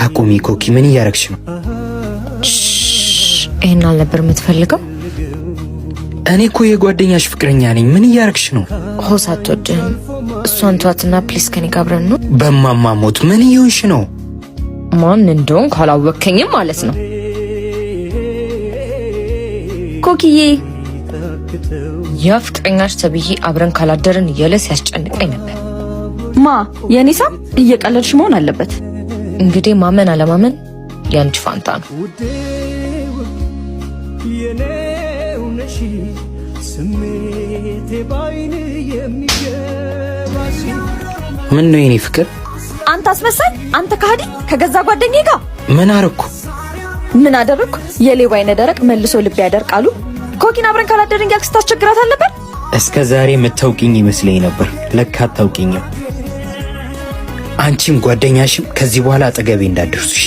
አቁሚ ኮኪ፣ ምን እያረግሽ ነው? ይሄን አልነበር የምትፈልገው? እኔ እኮ የጓደኛሽ ፍቅረኛ ነኝ። ምን እያረግሽ ነው? ሆስ አትወድህም? እሷን ተዋትና ፕሊስ ከኔ ጋር አብረን ነው። በማማሞት ምን እየሆንሽ ነው? ማን እንደሆን ካላወከኝም ማለት ነው። ኮኪዬ ያ ፍቅረኛሽ ተብዬ አብረን ካላደርን እያለ ሲያስጨንቀኝ ነበር። የኔሳ እየቀለድሽ መሆን አለበት። እንግዲህ ማመን አለማመን ያንቺ ፋንታ ነው። ምን ነው የኔ ፍቅር? አንተ አስመሳይ፣ አንተ ከሃዲ፣ ከገዛ ጓደኛዬ ጋር ምን አረኩ? ምን አደረኩ? የሌባ አይነ ደረቅ መልሶ ልብ ያደርቃሉ። ኮኪን አብረን ካላደርን ያልክ ስታስቸግራት አልነበር? እስከ ዛሬ የምታውቂኝ ይመስለኝ ነበር። ለካ አታውቂኝም። አንቺም ጓደኛሽም ከዚህ በኋላ አጠገቤ እንዳትደርሱ እሺ?